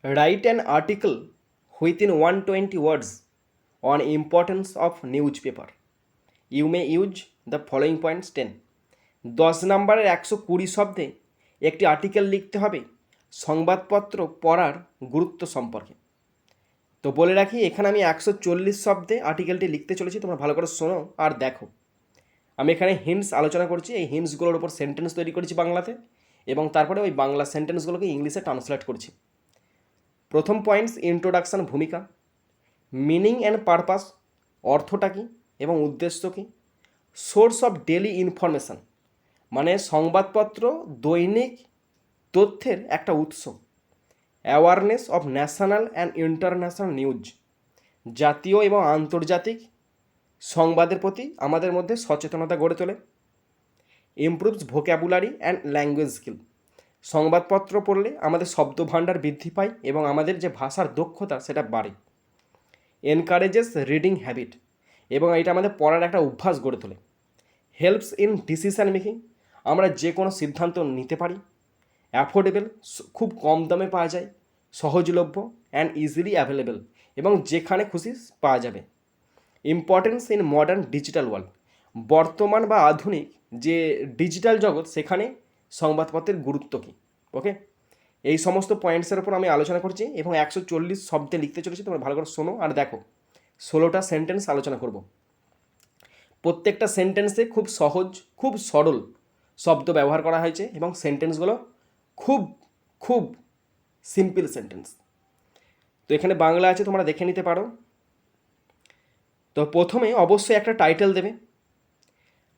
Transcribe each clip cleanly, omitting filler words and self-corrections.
Write an article within 120 words on importance of newspaper. You may use the following points 10. 10 নম্বরের 120 শব্দে একটি article লিখতে হবে সংবাদপত্র পড়ার গুরুত্ব সম্পর্কে। তো বলে রাখি, এখানে আমি 140 শব্দে আর্টিকেলটি লিখতে চলেছি, তোমরা ভালো করে শোনো আর দেখো। আমি এখানে হিন্টস আলোচনা করছি, এই হিন্টসগুলোর উপর সেন্টেন্স তৈরি করেছি বাংলাতে, এবং তারপরে ওই বাংলা সেন্টেন্সগুলোকে ইংলিশে ট্রান্সলেট করছি। প্রথম পয়েন্টস, ইন্ট্রোডাকশান, ভূমিকা। মিনিং অ্যান্ড পারপাস, অর্থটা কী এবং উদ্দেশ্য কী। সোর্স অফ ডেলি ইনফরমেশান, মানে সংবাদপত্র দৈনিক তথ্যের একটা উৎস। Awareness of national and international news, জাতীয় এবং আন্তর্জাতিক সংবাদের প্রতি আমাদের মধ্যে সচেতনতা গড়ে তোলে। Improves vocabulary and language skill, সংবাদপত্র পড়লে আমাদের শব্দভাণ্ডার বৃদ্ধি পায় এবং আমাদের যে ভাষার দক্ষতা সেটা বাড়ে। এনকারেজেস রিডিং হ্যাবিট, এবং এটা আমাদের পড়ার একটা অভ্যাস গড়ে তোলে। হেল্পস ইন ডিসিশান মেকিং, আমরা যে কোনো সিদ্ধান্ত নিতে পারি। অ্যাফোর্ডেবল, খুব কম দামে পাওয়া যায়, সহজলভ্য অ্যান্ড ইজিলি অ্যাভেলেবেল, এবং যেখানে খুশি পাওয়া যাবে। Importance in modern digital world, বর্তমান বা আধুনিক যে ডিজিটাল জগৎ সেখানে সংবাদপত্রের গুরুত্ব কী। ওকে, এই সমস্ত পয়েন্টসের ওপর আমি আলোচনা করছি এবং 140 শব্দে লিখতে চলেছি, তোমরা ভালো করে শোনো আর দেখো। 16টা সেন্টেন্স আলোচনা করব। প্রত্যেকটা সেন্টেন্সে খুব সহজ, খুব সরল শব্দ ব্যবহার করা হয়েছে এবং সেন্টেন্সগুলো খুব খুব সিম্পল সেন্টেন্স। তো এখানে বাংলা আছে, তোমরা দেখে নিতে পারো। তো প্রথমে অবশ্যই একটা টাইটেল দেবে।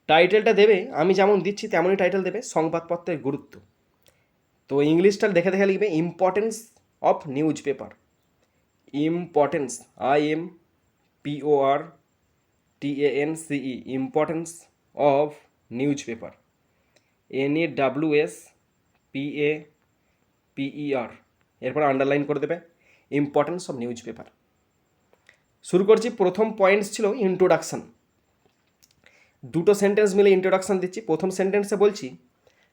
টাইটেলটা দেবে, আমি যেমন দিচ্ছি তেমনই টাইটেল দেবে, সংবাদপত্রের গুরুত্ব। তো ইংলিশটা দেখে দেখে লিখবে importance of news paper. Importance, IMPORTANCE, importance of news paper. NEWSPAPER, এরপর আন্ডারলাইন করে দেবে ইম্পর্টেন্স অফ নিউজ পেপার। শুরু করছি। প্রথম পয়েন্টস ছিল ইন্ট্রোডাকশান। দুটো সেন্টেন্স মিলে ইন্ট্রোডাকশান দিচ্ছি। প্রথম সেন্টেন্সে বলছি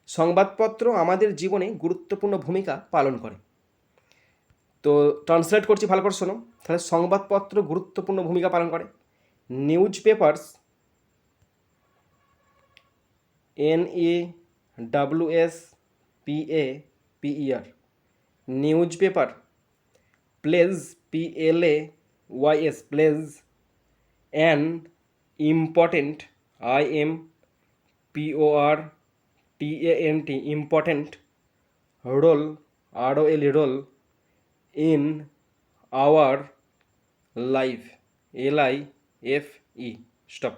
সংবাদপত্র আমাদের জীবনে গুরুত্বপূর্ণ ভূমিকা পালন করে। তো ট্রান্সলেট করছি, ভালো করে শোনো। তাহলে সংবাদপত্র গুরুত্বপূর্ণ ভূমিকা পালন করে। News papers, NEWSPAPER, news paper plays, PLAYS, plays an important, IMPORTANT, important role, ROL, role in our life, LIFE, stop.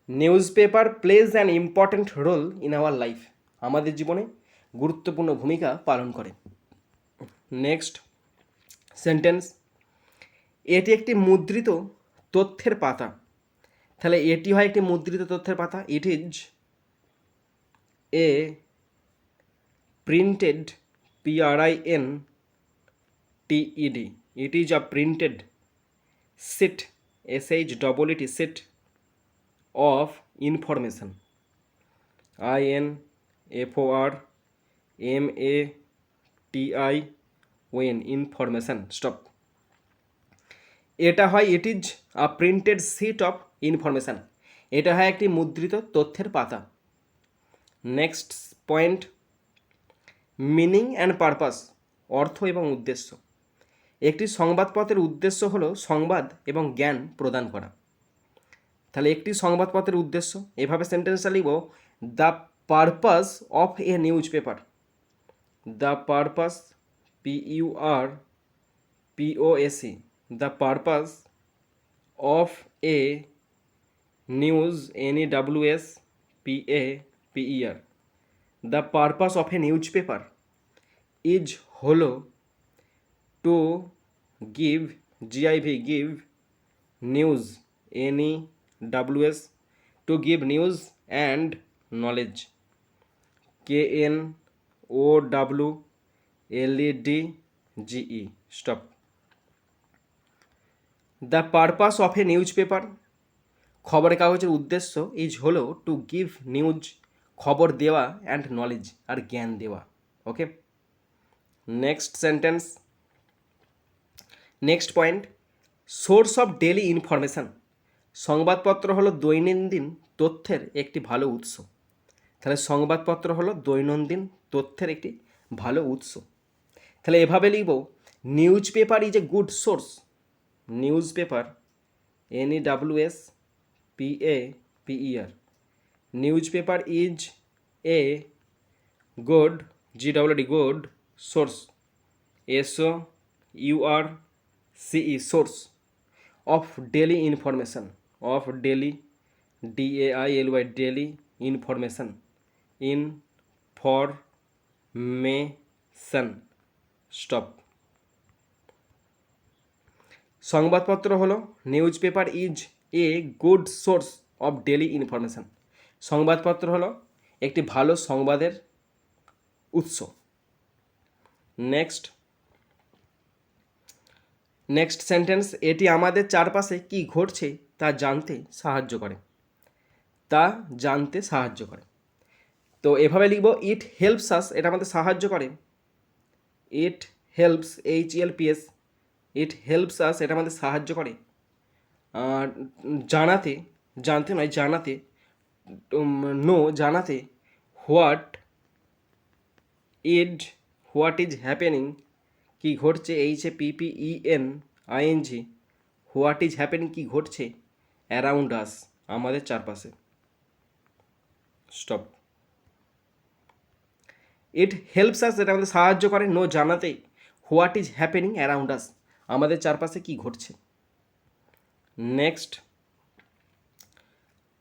News paper plays an important role in our life, আমাদের জীবনে গুরুত্বপূর্ণ ভূমিকা পালন করে। নেক্সট সেন্টেন্স, এটি একটি মুদ্রিত তথ্যের পাতা। তাহলে এটি হয় একটি মুদ্রিত তথ্যের পাতা। It is a printed, PRINTED, it is a printed sheet, SHEET, sheet of information, INFORMATION, information, stop. এটা হয় it is a printed sheet of information, এটা হয় একটি মুদ্রিত তথ্যের পাতা। Next point, meaning and purpose, অর্থ এবং উদ্দেশ্য। একটি সংবাদপত্রের উদ্দেশ্য হলো সংবাদ এবং জ্ঞান প্রদান করা। তাহলে একটি সংবাদপত্রের উদ্দেশ্য, এভাবে সেন্টেন্সটা লিখব, the purpose of A news paper, the purpose, PURPOS, the purpose of a news, NEWSPAPER, the purpose of a newspaper is হলো to give, give news, NEWS, to give news and knowledge, KNOWLEDGE, stop. The purpose of A news paper, খবরের কাগজের উদ্দেশ্য, is হলো to give news, খবর দেওয়া, and knowledge, আর জ্ঞান দেওয়া। Okay, next sentence, next point, source of daily information. সংবাদপত্র হলো দৈনন্দিন তথ্যের একটি ভালো উৎস। তাহলে সংবাদপত্র হলো দৈনন্দিন তথ্যের একটি ভালো উৎস। তাহলে এভাবে লিখব, news paper is a good source. News paper, NEWS PAPER, news paper is a good, GWD good source, SOURCE source of daily information, of daily DAILY daily information, information. Stop. সংবাদপত্র হলো, news paper is a good source of daily information. সংবাদপত্র হলো একটি ভালো সংবাদের উৎস। Next sentence, এটি আমাদের চারপাশে কী ঘটছে তা জানতে সাহায্য করে। তা জানতে সাহায্য করে। তো এভাবে লিখব, ইট হেল্পস আস, এটা আমাদের সাহায্য করে। It helps, HELPS, it helps us, এটা আমাদের সাহায্য করে জানাতে, জানতে নয় জানাতে, জানাতে, হোয়াট ইজ হ্যাপেনিং, কী ঘটছে, HAPPENING, হোয়াট ইজ হ্যাপেনিং, কী ঘটছে, অ্যারাউন্ড আস, আমাদের চারপাশে। স্টপ। ইট হেল্পস আস, এটা আমাদের সাহায্য করে জানাতে, what is happening around us, আমাদের চারপাশে কী ঘটছে। Next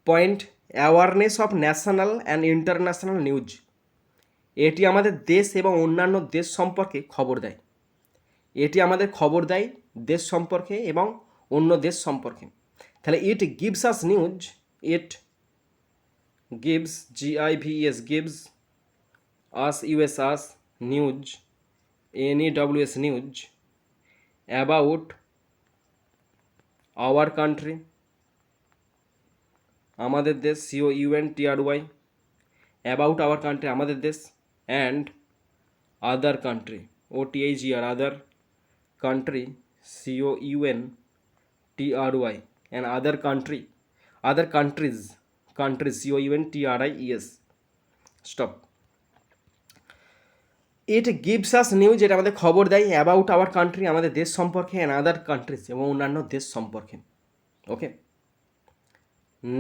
point, awareness of national and international news. এটি আমাদের দেশ এবং অন্যান্য দেশ সম্পর্কে খবর দেয়। এটি আমাদের খবর দেয় দেশ সম্পর্কে এবং অন্য দেশ সম্পর্কে। তাহলে it gives us news, it gives, GIVES, gives us, US us, news, NEWS news, about our country, আমাদের দেশ, COUNTRY, অ্যাবাউট আওয়ার কান্ট্রি, আমাদের দেশ, and other country, OTHER, other country, COUNTRY, and other country, other countries, COUNTRIES। Stop. It gives us news, এটা আমাদের খবর দেয়, about our country, আমাদের দেশ সম্পর্কে, অ্যান্ড আদার কান্ট্রিজ, এবং অন্যান্য দেশ সম্পর্কে। ওকে।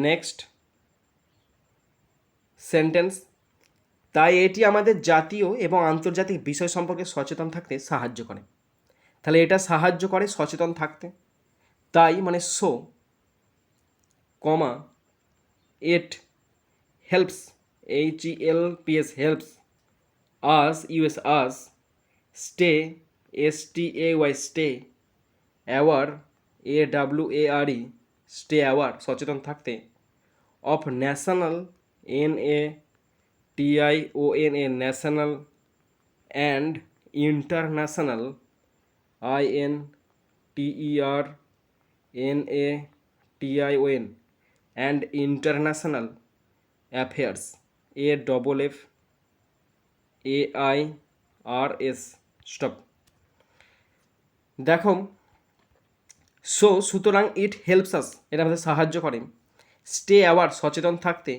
নেক্সট সেন্টেন্স, তাই এটি আমাদের জাতীয় এবং আন্তর্জাতিক বিষয় সম্পর্কে সচেতন থাকতে সাহায্য করে। তাহলে এটা সাহায্য করে সচেতন থাকতে, তাই মানে so, comma, it helps, HELPS, helps us, US us, stay, STAY, stay, aware, AWARE, stay aware, সচেতন থাকতে, of national, NATIONA, national, and international, INTERNATION, and international affairs, AFFAIRS। Stop. দেখো, সুতরাং ইট হেল্পস আস, এটা আমাদের সাহায্য করে, stay aware, সচেতন থাকতে,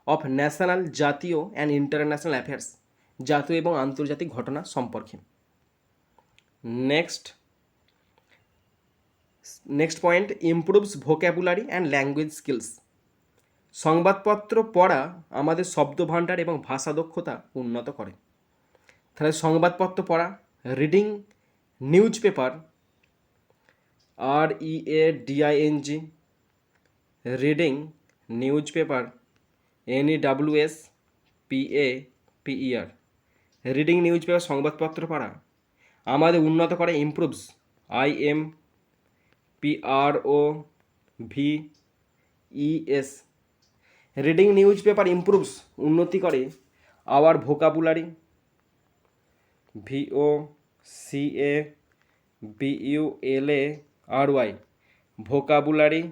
অফ ন্যাশনাল, জাতীয়, অ্যান্ড ইন্টারন্যাশনাল অ্যাফেয়ার্স, জাতীয় এবং আন্তর্জাতিক ঘটনা সম্পর্কে। Next point, improves vocabulary and language skills. সংবাদপত্র পড়া আমাদের শব্দভাণ্ডার এবং ভাষা দক্ষতা উন্নত করে। তাহলে সংবাদপত্র পড়া, reading news paper, READING, reading news paper, NEWS PAPER, reading news paper, সংবাদপত্র পড়া আমাদের উন্নত করে, improves, IMPROVES, reading news paper improves, উন্নতি করে, our vocabulary, VOCABULARY, vocabulary,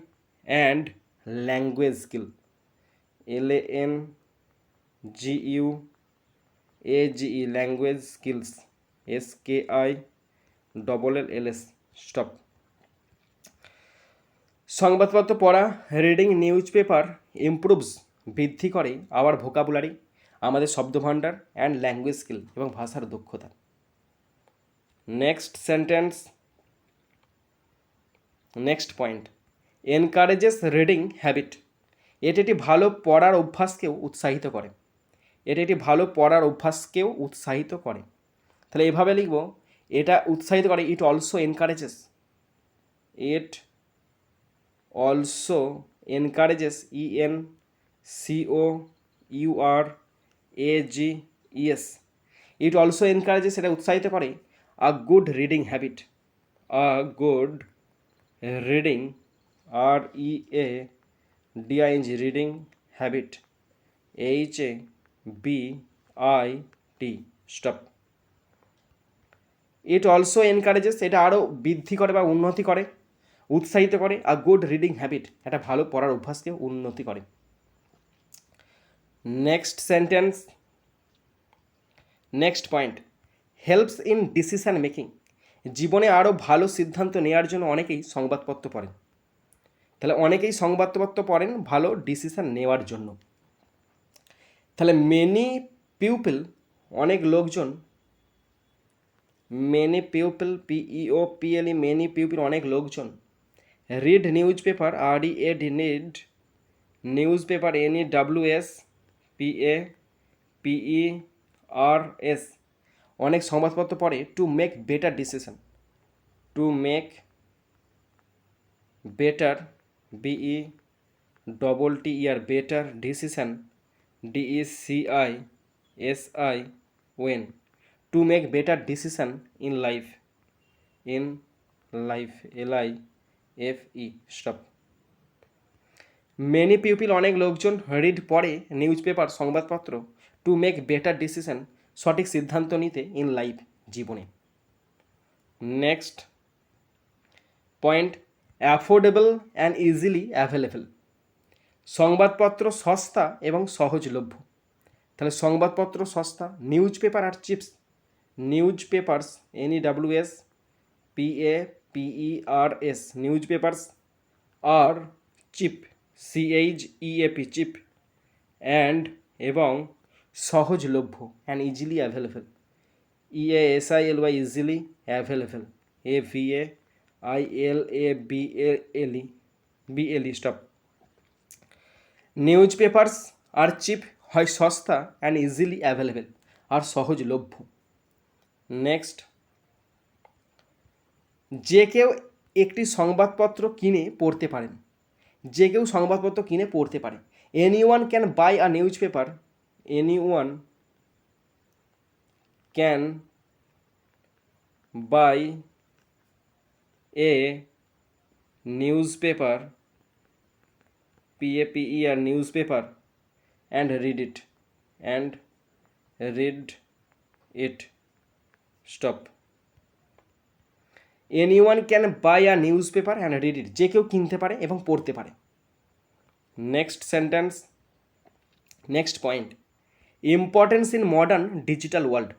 and language skill, LANGUAGE, language skills, SKILLS stop. সংবাদপত্র পড়া, রিডিং নিউজ পেপার ইমপ্রুভস বৃদ্ধি করে আওয়ার ভোকাবুলারি, আমাদের শব্দভাণ্ডার অ্যান্ড ল্যাঙ্গুয়েজ স্কিল এবং ভাষার দক্ষতা। Next sentence, next point, encourages reading habit. এটি একটি ভালো পড়ার অভ্যাসকেও উৎসাহিত করে। এটি একটি ভালো পড়ার অভ্যাসকেও উৎসাহিত করে। তাহলে এভাবে লিখব, এটা উৎসাহিত করে, it also encourages, it also encourages, ENCOURAGES, it also encourages, এটা উৎসাহিত করে a good reading habit, a good reading, READING, reading habit, HABIT stop. It also encourages, এটা আরও বৃদ্ধি করে বা উন্নতি করে, উৎসাহিত করে আ গুড রিডিং হ্যাবিট, একটা ভালো পড়ার অভ্যাসকে উন্নতি করে। Next sentence, next point, helps in decision making. জীবনে আরও ভালো সিদ্ধান্ত নেওয়ার জন্য অনেকেই সংবাদপত্র পড়েন। তাহলে অনেকেই সংবাদপত্র পড়েন ভালো ডিসিশন নেওয়ার জন্য। তাহলে মেনি পিপল, অনেক লোকজন, many people, PEOPLE, many people, অনেক লোকজন, read news paper, READ, need news paper, NEWS PAPERS, অনেক সংবাদপত্র পড়ে to make better decision, to make better, BETTER, better decision, DECISION, to make better decision in life, LIFE stop. Many people, অনেক লোকজন, read পড়ে news paper, সংবাদপত্র, to make better decision, সঠিক সিদ্ধান্ত নিতে, ইন লাইফ, জীবনে। Next point, affordable and easily available. সংবাদপত্র সস্তা এবং সহজলভ্য। তাহলে সংবাদপত্র সস্তা, news paper are cheaps, news papers, NEWS PAPERS, news papers, are cheap, CHEAP, cheap, and এবং সহজলভ্য, and easily available, EASILY, easily available, AVAILABLE stop. News papers are cheap হয় সস্তা অ্যান্ড ইজিলি অ্যাভেলেবল, আর সহজলভ্য। নেক্সট, যে কেউ একটি সংবাদপত্র কিনে পড়তে পারেন, যে কেউ সংবাদপত্র কিনে পড়তে পারে। Anyone can buy a news paper, anyone can buy A news paper, PAPER, news paper, and read it stop. Anyone can buy a news paper and read it, যে কেউ কিনতে পারে এবং পড়তে পারে। Next sentence, next point, importance in modern digital world.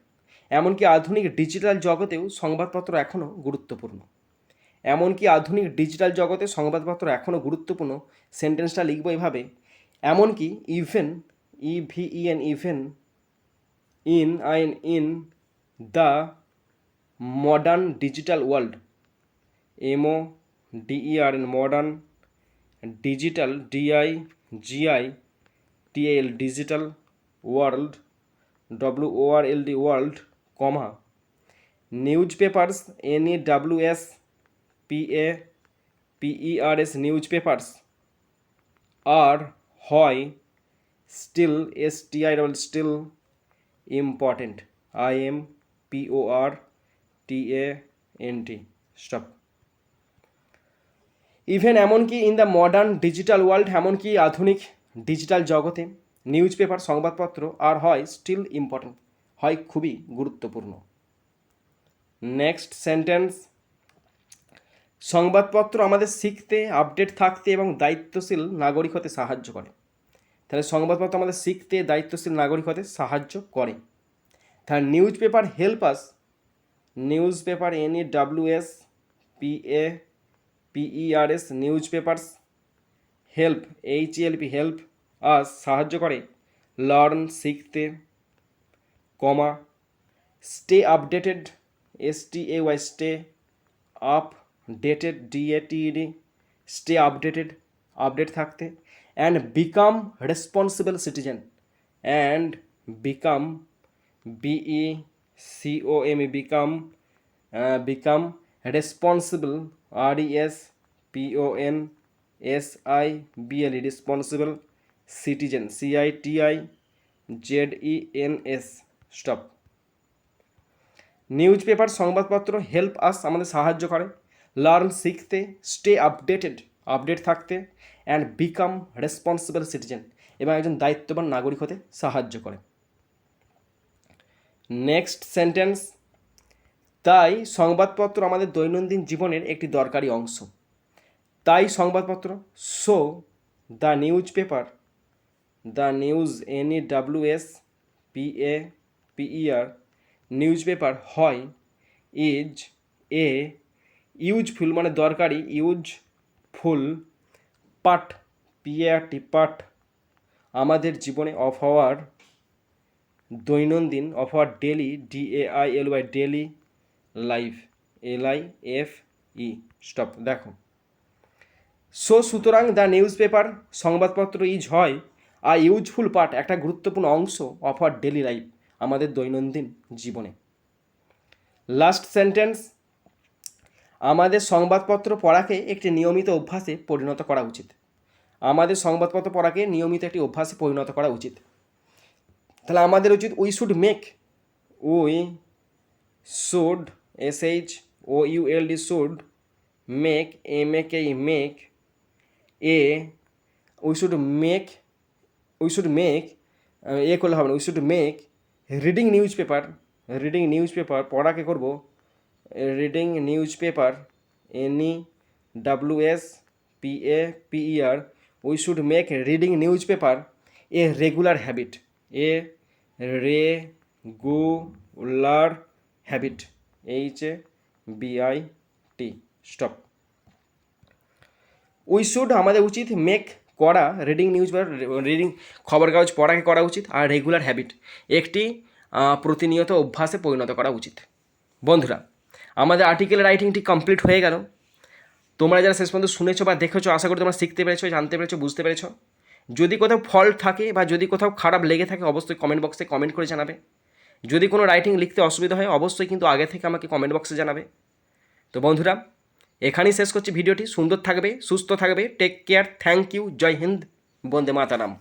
এমনকি আধুনিক digital জগতেও সংবাদপত্র এখনও গুরুত্বপূর্ণ। এমনকি আধুনিক ডিজিটাল জগতে সংবাদপত্র এখনও গুরুত্বপূর্ণ। সেন্টেন্সটা লিখব এভাবে, এমনকি even, EVEN, even, in the modern digital world, MODERN, modern, digital, DIGITAL, digital world, WORLD, world, comma, news papers, NEWS PAPERS, news papers, আর হয় still, STIL, important, IMPORTANT stop. Even, এমনকি, in the modern digital world, এমনকি আধুনিক digital জগতে, news paper, সংবাদপত্র, আর হয় still important, হয় খুবই গুরুত্বপূর্ণ। নেক্সট সেন্টেন্স, সংবাদপত্র আমাদের শিখতে, আপডেট থাকতে এবং দায়িত্বশীল নাগরিক হতে সাহায্য করে। তাহলে সংবাদপত্র আমাদের শিখতে, দায়িত্বশীল নাগরিক হতে সাহায্য করে। তাহলে news paper help us newspaper, NEWSPAPERS, newspapers help, HELP, help us, সাহায্য করে, learn, শিখতে, কমা, stay updated, STAY, stay, updated, DATED, stay updated, update থাকতে, and become responsible citizen, and become, BECOM, become responsible, RESPONSIBLE, responsible citizen, CITIZENS, stop. News paper সংবাদপত্র help us, আমাদের সাহায্য করে, learn শিখতে, stay updated, update থাকতে, and become responsible citizen, এবং একজন দায়িত্ববান নাগরিক হতে সাহায্য করে। নেক্সট সেন্টেন্স, তাই সংবাদপত্র আমাদের দৈনন্দিন জীবনের একটি দরকারি অংশ। তাই সংবাদপত্র, so the news paper, the news, NEWSPAPER, news paper হয়, ইজ এ ইউজফুল মানে দরকারি, ইউজফুল, পার্ট, PART, পার্ট, আমাদের জীবনে, অফ আওয়ার, দৈনন্দিন, of our daily, DAILY, daily life, LIFE, stop. দেখো, সো সুতরাং দ্য নিউজ পেপার সংবাদপত্র ইজ হয় আর ইউজফুল পার্ট একটা গুরুত্বপূর্ণ অংশ অফ আওয়ার ডেলি লাইফ আমাদের দৈনন্দিন জীবনে। লাস্ট সেন্টেন্স, আমাদের সংবাদপত্র পড়াকে একটি নিয়মিত অভ্যাসে পরিণত করা উচিত। আমাদের সংবাদপত্র পড়াকে নিয়মিত একটি অভ্যাসে পরিণত করা উচিত। তাহলে আমাদের উচিত, we should make, SHOULD, should, make, MAKE, make, we should make, করলে হবে না, we should make reading news paper, পড়াকে করব, reading news paper, NEWSPAPER, we should make reading news paper a regular habit, regular habit, HABIT, stop. We should আমাদের উচিত, make করা, reading news paper, reading খবর কাগজ পড়াকে করা উচিত, আর রেগুলার হ্যাবিট একটি প্রতিনিয়ত অভ্যাসে পরিণত করা উচিত। বন্ধুরা, আমাদের আর্টিকেল রাইটিংটি কমপ্লিট হয়ে গেল। তোমরা যারা শেষ পর্যন্ত শুনেছো বা দেখেছো, আশা করি তোমরা শিখতে পেরেছো, জানতে পেরেছো, বুঝতে পেরেছো। যদি কোথাও ফল্ট থাকে বা যদি কোথাও খারাপ লেগে থাকে, অবশ্যই কমেন্ট বক্সে কমেন্ট করে জানাবে। যদি কোনো রাইটিং লিখতে অসুবিধা হয়, অবশ্যই কিন্তু আগে থেকে আমাকে কমেন্ট বক্সে জানাবে। তো বন্ধুরা, এখানেই শেষ করছি ভিডিওটি। সুন্দর থাকবে, সুস্থ থাকবে, টেক কেয়ার, থ্যাংক ইউ, জয় হিন্দ, বন্দে মাতারাম।